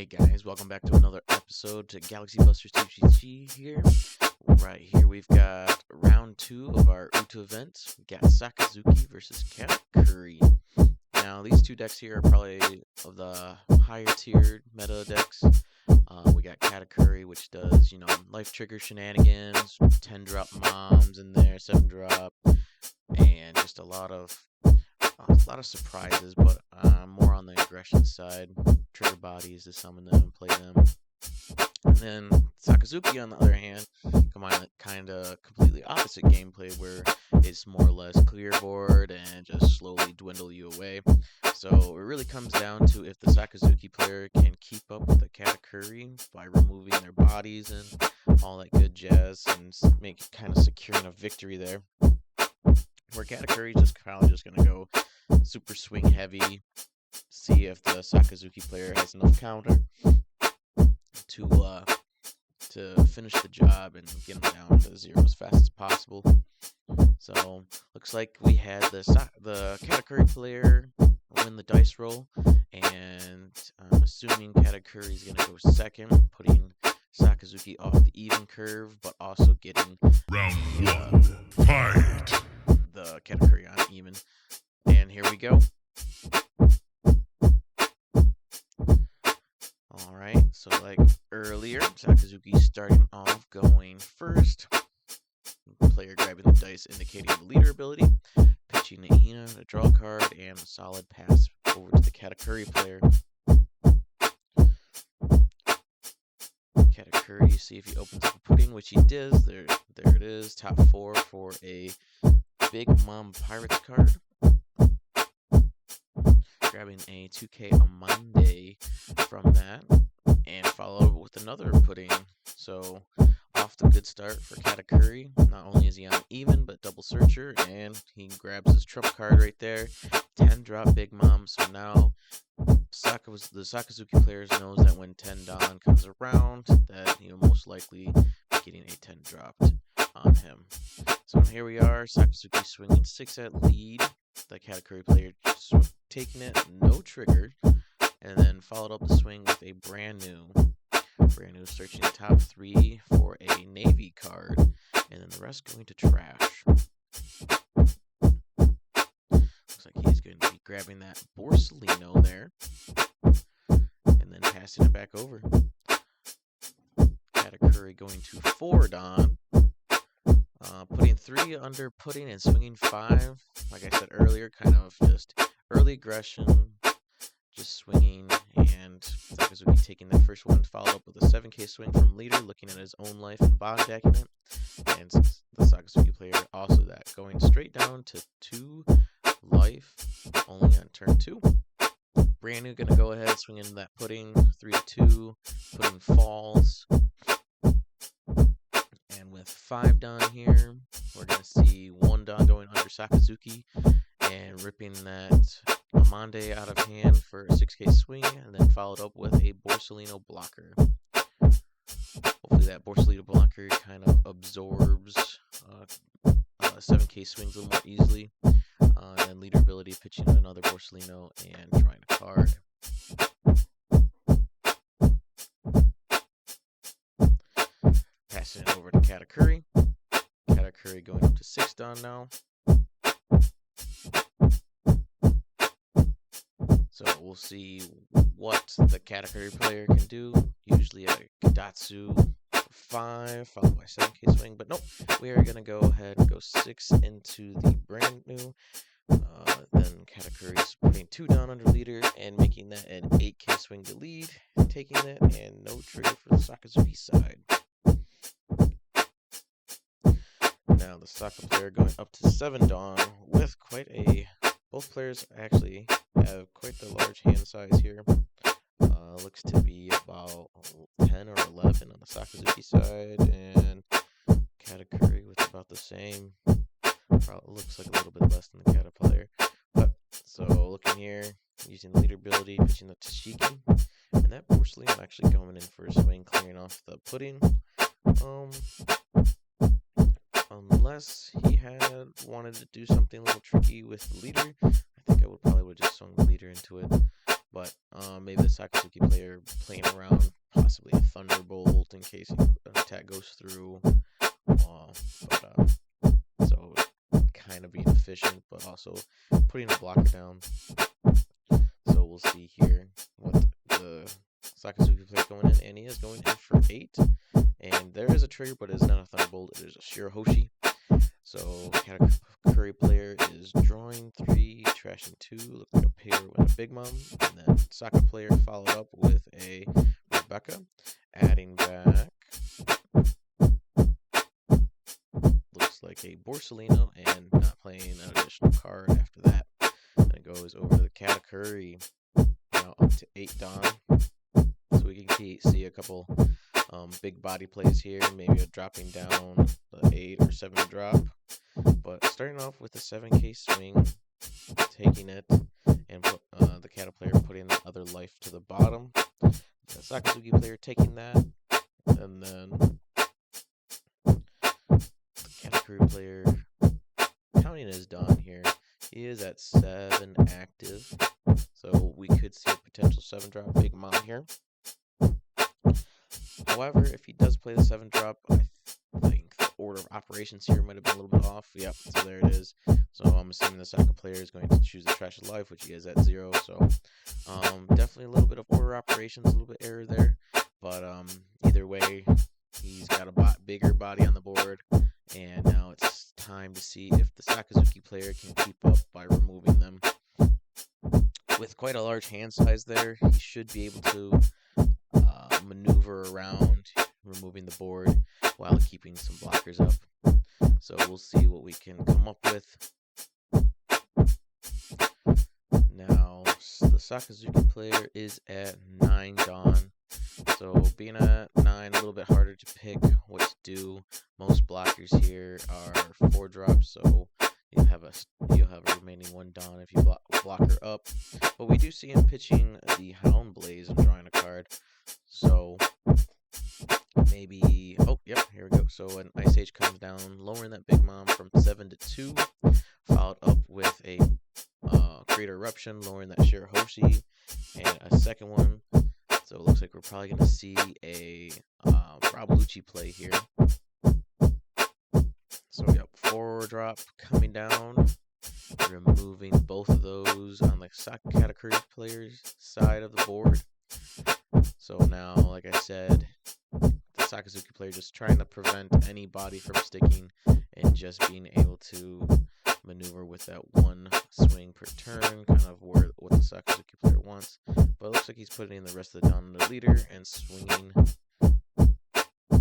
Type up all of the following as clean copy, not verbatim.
Hey guys, welcome back to another episode to Galaxy Busters TCG here. Right here we've got round 2 of our Uta event. We got Sakazuki versus Kata. Now these two decks here are probably of the higher tiered meta decks. We got Kata, which does, life trigger shenanigans, 10 drop moms in there, 7 drop, and just a lot of surprises, but more on the aggression side. Trigger bodies to summon them and play them. And then Sakazuki, on the other hand, combine kind of completely opposite gameplay where it's more or less clear board and just slowly dwindle you away. So it really comes down to if the Sakazuki player can keep up with the Katakuri by removing their bodies and all that good jazz and make it kind of securing a victory there. Where Katakuri just kind of just going to go super swing heavy, see if the Sakazuki player has enough counter to finish the job and get them down to 0 as fast as possible. So looks like we had the Katakuri player win the dice roll, and I'm assuming Katakuri is going to go second, putting Sakazuki off the even curve, but also getting round 1 fight. The Katakuri on even. And here we go. Alright, so like earlier, Sakazuki starting off going first. Player grabbing the dice indicating the leader ability. Pitching a Hina, a draw card, and a solid pass over to the Katakuri player. Katakuri, see if he opens up a pudding, which he does. There it is. Top 4 for a Big Mom Pirates card. Grabbing a 2K on Monday from that, and follow up with another pudding. So off the good start for Katakuri. Not only is he on even, but double searcher, and he grabs his trump card right there. 10 drop Big Mom. So now the Sakazuki players knows that when 10 Dawn comes around, that he'll most likely be getting a 10 dropped on him. So here we are, Sakazuki swinging 6 at lead. The Katakuri player just taking it, no trigger, and then followed up the swing with a brand new searching the top 3 for a Navy card, and then the rest going to trash. Looks like he's going to be grabbing that Borsellino there, and then passing it back over. Katakuri going to 4 Dawn. Putting 3 under pudding and swinging 5. Like I said earlier, kind of just early aggression, just swinging, and Sakazuki taking that first one, followed up with a 7K swing from leader, looking at his own life and bond decking it. And the Sakazuki player also that, going straight down to 2 life, only on turn 2. Brand new gonna go ahead, swinging that pudding, 3-2, pudding falls. And with 5 Dawn here, we're going to see 1 Dawn going under Sakazuki and ripping that Amande out of hand for a 6K swing, and then followed up with a Borsellino blocker. Hopefully that Borsellino blocker kind of absorbs 7K swings a little more easily. And then leader ability, pitching another Borsellino and drawing a card. Passing it over to Katakuri. Katakuri going up to 6 Dawn now. So we'll see what the Katakuri player can do. Usually a Kadatsu for 5, followed by 7K swing. But nope, we are going to go ahead and go 6 into the brand new. Then Katakuri's putting 2 Dawn under leader and making that an 8K swing to lead. Taking that, and no trigger for the Sakazuki side. Now the Saka player going up to 7 Dawn with both players actually have quite the large hand size here. Looks to be about 10 or 11 on the Sakazuki side, and Katakuri with about the same. Probably looks like a little bit less than the Kata player. But so looking here, using the leader ability, pitching the Tashiki, and that Borsellino actually going in for a swing, clearing off the pudding. Unless he had wanted to do something a little tricky with the leader, I think I would probably just swung the leader into it. but maybe the Sakazuki player playing around possibly a Thunderbolt in case an attack goes through. So kind of being efficient, but also putting a blocker down. So we'll see here what the Sakazuki player going in, and he is going in for 8. And there is a trigger, but it's not a Thunderbolt. It is a Shirahoshi. So Katakuri player is drawing 3, trashing 2, looks like a pair with a Big Mom, and then Saka player followed up with a Rebecca, adding back looks like a Borsellino, and not playing an additional card after that. Then it goes over to the Katakuri, now up to 8 Dawn. So we can see a couple big body plays here, maybe a dropping down the 8 or 7 drop. But starting off with a 7k swing, taking it, and the Kata player putting the other life to the bottom. The Sakazuki player taking that, and then the Katakuri player counting his Dawn here. He is at 7 active, so we could see a potential 7 drop Big Mom here. However, if he does play the 7 drop, I think the order of operations here might have been a little bit off. Yep, so there it is. So I'm assuming the Saka player is going to choose the Trash of Life, which he is at 0. So definitely a little bit of order operations, a little bit error there. But either way, he's got a bigger body on the board. And now it's time to see if the Sakazuki player can keep up by removing them. With quite a large hand size there, he should be able to maneuver around, removing the board while keeping some blockers up. So we'll see what we can come up with. Now, the Sakazuki player is at 9 Dawn. So being at 9, a little bit harder to pick what to do. Most blockers here are 4 drops, so you'll have a remaining 1 Dawn if you block her up. But we do see him pitching the Hound Blaze and drawing a card. So maybe, oh, yep, here we go. So an Ice Age comes down, lowering that Big Mom from 7 to 2, followed up with a Greater Eruption, lowering that Shirahoshi, and a second one. So it looks like we're probably going to see a Rob Lucci play here. So, yep, 4 drop coming down, removing both of those on the Katakuri player's side of the board. So now, like I said, the Sakazuki player just trying to prevent any body from sticking and just being able to maneuver with that 1 swing per turn, kind of what the Sakazuki player wants. But it looks like he's putting the rest of the Dawn on the leader and swinging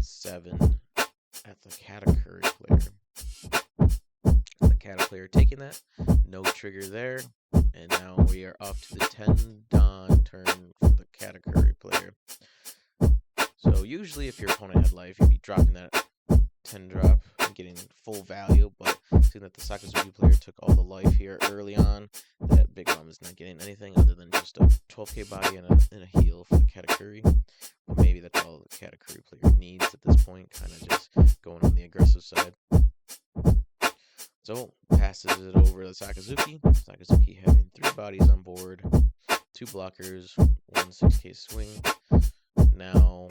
7 at the Katakuri player. The Kata player taking that, no trigger there, and now we are off to the 10 Dawn turn for the Katakuri player. So usually if your opponent had life, you'd be dropping that 10 drop and getting full value, but seeing that the Sakazuki player took all the life here early on, that Big Mom is not getting anything other than just a 12k body and a heal for the Katakuri. Well, maybe that's all the Katakuri player needs at this point, kind of just going on the aggressive side. So passes it over to Sakazuki. Sakazuki having 3 bodies on board, 2 blockers, 1 6k swing. Now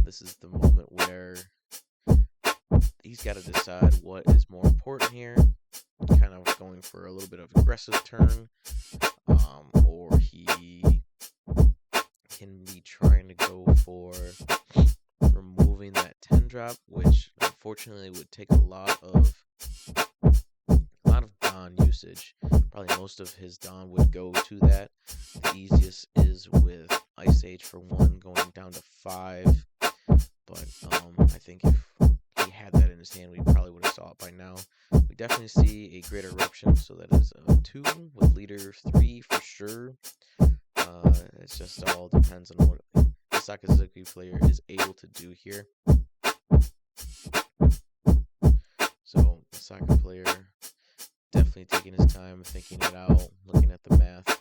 this is the moment where he's got to decide what is more important here. Kind of going for a little bit of aggressive turn, or he can be trying to go for removing that 10 drop, which unfortunately would take a lot of Dawn usage. Probably most of his Dawn would go to that. The easiest is with Ice Age for 1 going down to 5. But I think if he had that in his hand, we probably would have saw it by now. We definitely see a Greater Eruption, so that is a 2 with leader 3 for sure. It just all depends on what the Sakazuki player is able to do here. So the Saka player definitely taking his time, thinking it out, looking at the math.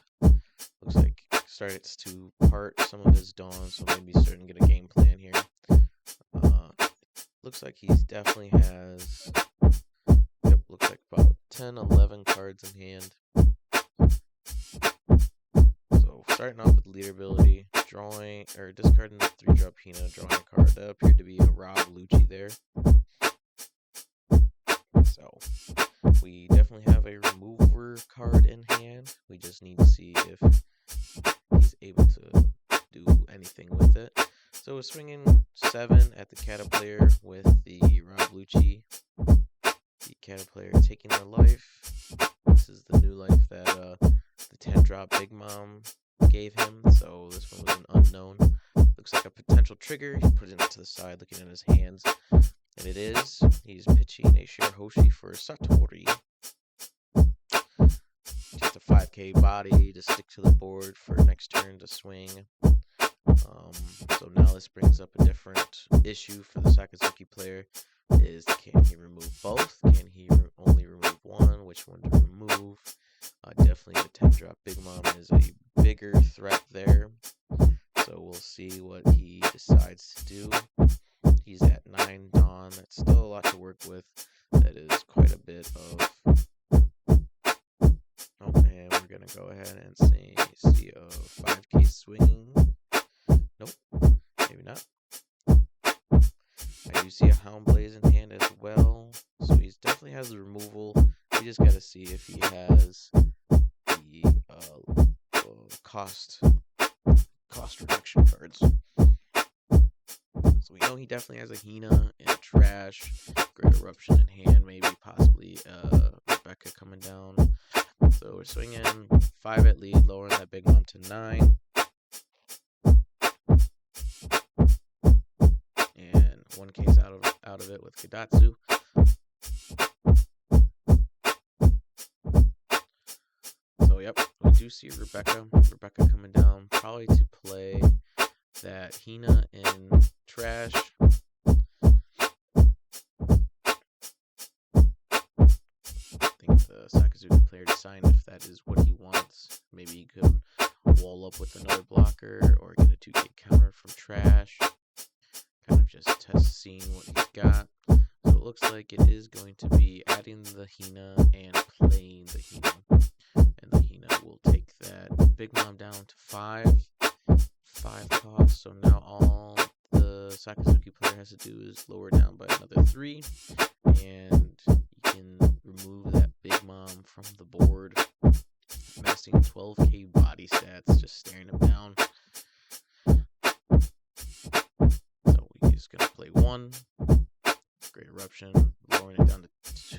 Looks like started to part some of his Dawn, so maybe starting to get a game plan here. Looks like he's definitely has, looks like about 10, 11 cards in hand. So starting off with leader ability, drawing or discarding the 3-drop Hina, drawing a card. That appeared to be a Rob Lucci there. So we definitely have a remover card in hand. We just need to see if he's able to do anything with it. So we're swinging 7 at the Kata player with the Rob Lucci. The Kata player taking their life. This is the new life that the 10-drop Big Mom gave him. So this one was an unknown. Looks like a potential trigger. He put it to the side looking at his hands. And it is. He's pitching a Shirahoshi for Satori. Just a 5k body to stick to the board for next turn to swing. So now this brings up a different issue for the Sakazuki player. Is can he remove both? Can he only remove one? Which one to remove? Definitely the 10-drop Big Mom is a bigger threat there. So we'll see what he decides to do. He's at 9 Dawn. That's still a lot to work with. That is quite a bit of... Oh, and we're going to go ahead and see a 5k swing. Nope, maybe not. I do see a Hound Blaze in hand as well. So he definitely has the removal. We just got to see if he has the cost reduction cards. So we know he definitely has a Hina and Trash, Great Eruption in hand, maybe possibly Rebecca coming down. So we're swinging 5 at lead, lowering that Big Mom to 9. And 1k's out of it with Kadatsu. So yep, we do see Rebecca coming down, probably to play that Hina in Trash. I think the Sakazuki player decided if that is what he wants. Maybe he could wall up with another blocker or get a 2k counter from Trash. Kind of just seeing what he's got. So it looks like it is going to be adding the Hina and playing the Hina. And the Hina will take that Big Mom down to 5 cost. So now all the Sakazuki player has to do is lower down by another 3. And you can remove that Big Mom from the board. Amassing 12k body stats, just staring him down. So we're just going to play 1. Great Eruption, lowering it down to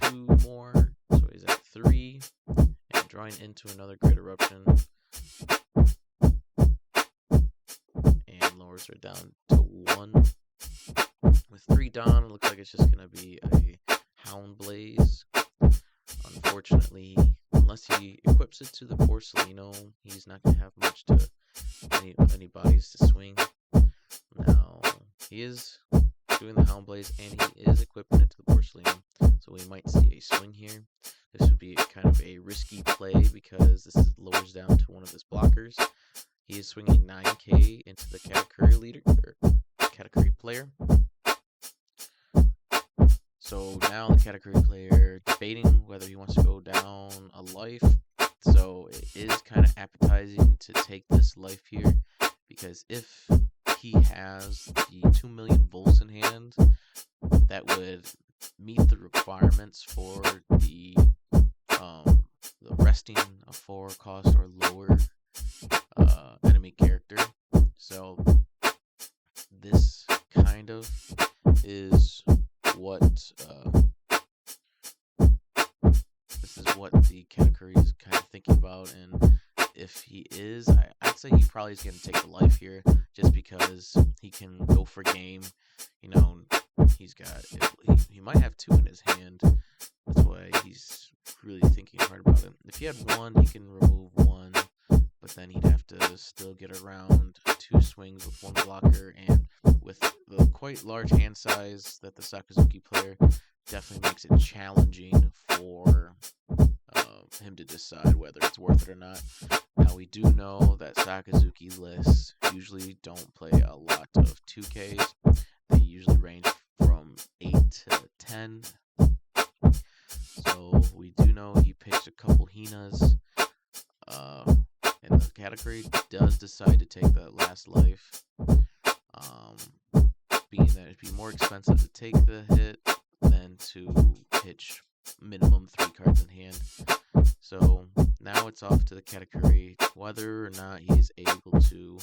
2 more. So he's at 3. And drawing into another Great Eruption. And lowers her down to 1. With 3 Dawn, it looks like it's just going to be a Hound Blaze. Unfortunately, unless he equips it to the Porcelino, he's not going to have much to any bodies to swing. Now, he is doing the Hound Blaze, and he is equipping it to the Porcelino, so we might see a swing here. This would be kind of a risky play because this lowers down to one of his blockers. He is swinging 9k into the Katakuri leader, or Katakuri player. So now the Katakuri player debating whether he wants to go down a life. So it is kind of appetizing to take this life here, because if he has the 2 million volts in hand, that would meet the requirements for the resting a 4 cost or lower enemy character. So this kind of is what the Katakuri is kind of thinking about, and if he is, I'd say he probably is going to take the life here, just because he can go for game. You know, he might have 2 in his hand. That's why he's really thinking hard about it. If he had 1, he can remove 1, but then he'd have to still get around 2 swings with 1 blocker, and with the quite large hand size that the Sakazuki player, definitely makes it challenging for him to decide whether it's worth it or not. Now, we do know that Sakazuki lists usually don't play a lot of 2Ks. They usually range from 8 to 10. So we do know he picked a couple Hinas in the category does decide to take that last life, being that it'd be more expensive to take the hit than to pitch minimum 3 cards in hand. So now it's off to the category whether or not he's able to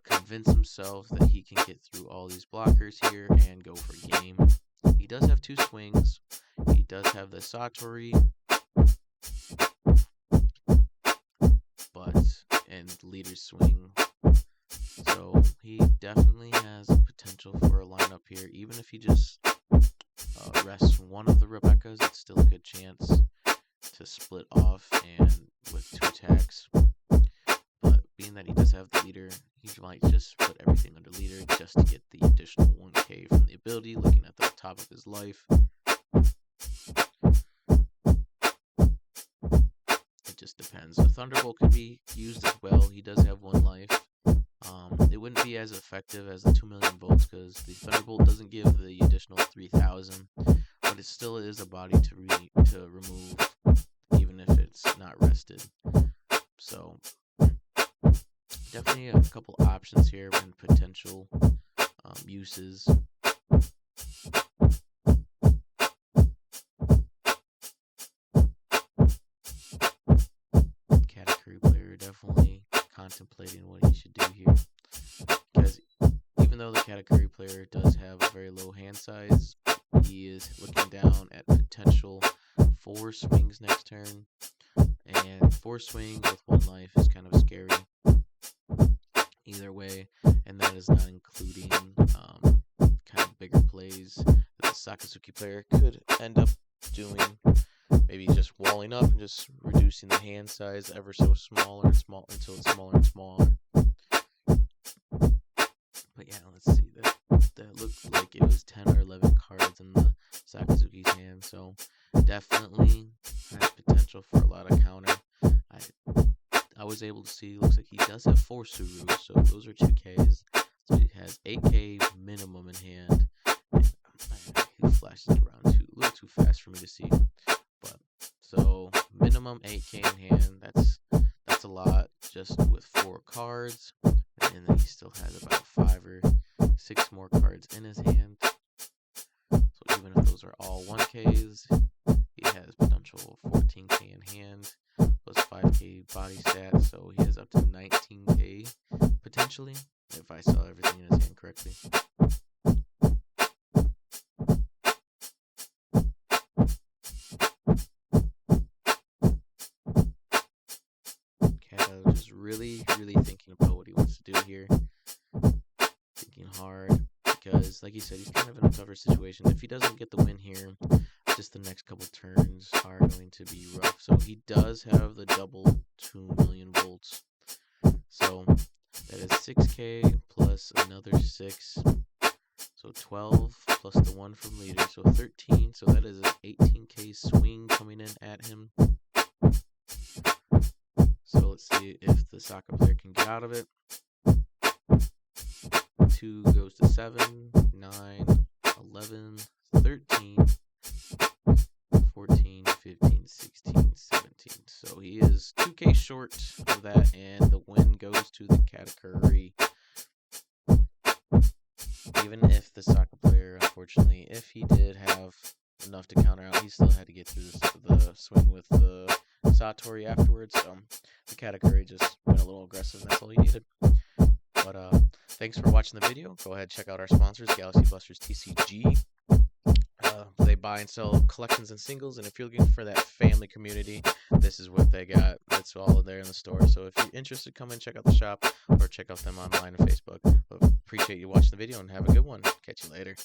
convince himself that he can get through all these blockers here and go for game. He does have 2 swings. He does have the Satori, and leader's swing. So he definitely has potential for a lineup here. Even if he just rests one of the Rebekahs, it's still a good chance to split off and with 2 attacks. But being that he does have the leader, he might just put everything under leader just to get the additional 1k from the ability, looking at the top of his life. It just depends. The Thunderbolt could be used as well. He does have 1 life. It wouldn't be as effective as the 2 million volts because the Thunderbolt doesn't give the additional 3,000, but it still is a body to remove, even if it's not rested. So definitely a couple options here and potential uses. Category player definitely contemplating what he should do here, because even though the category player does have a very low hand size, he is looking down at potential 4 swings next turn, and 4 swings with 1 life is kind of scary either way, and that is not including kind of bigger plays that the Sakazuki player could end up doing, maybe just walling up and just reducing the hand size ever so smaller and small until it's smaller and smaller. But yeah, let's see, that looked like it was 10 or 11 cards in the Sakazuki's hand, so definitely has potential for a lot of counter. I was able to see, looks like he does have 4 Surus, so those are 2Ks. So he has 8K minimum in hand. He flashes around a little too fast for me to see. But so minimum 8K in hand. That's a lot just with 4 cards, and then he still has about 5 or 6 more cards in his hand. So even if those are all 1Ks, he has potential of 14K in hand plus 5K body stats, so he has up to 19K potentially, if I saw everything in his hand correctly. Kata just really thinking about what he wants to do here. Thinking hard, because like he said, he's kind of in a tougher situation. If he doesn't get the win here, just the next couple turns are going to be rough. So he does have the double 2 million volts. So that is 6K plus another 6. So 12 plus the 1 from leader. So 13. So that is an 18K swing coming in at him. So let's see if the Saka player can get out of it. 2 goes to 7, 9, 11, 13, 14, 15, 16, 17. So he is 2K short of that, and the win goes to the category. Even if the Saka player, unfortunately, if he did have enough to counter out, he still had to get through the swing with the Satori afterwards. The category just went a little aggressive, and that's all he needed. But thanks for watching the video. Go ahead, check out our sponsors, Galaxy Busters TCG. They buy and sell collections and singles, and if you're looking for that family community, this is what they got. It's all there in the store. So if you're interested, come and check out the shop or check out them online on Facebook. But appreciate you watching the video and have a good one. Catch you later.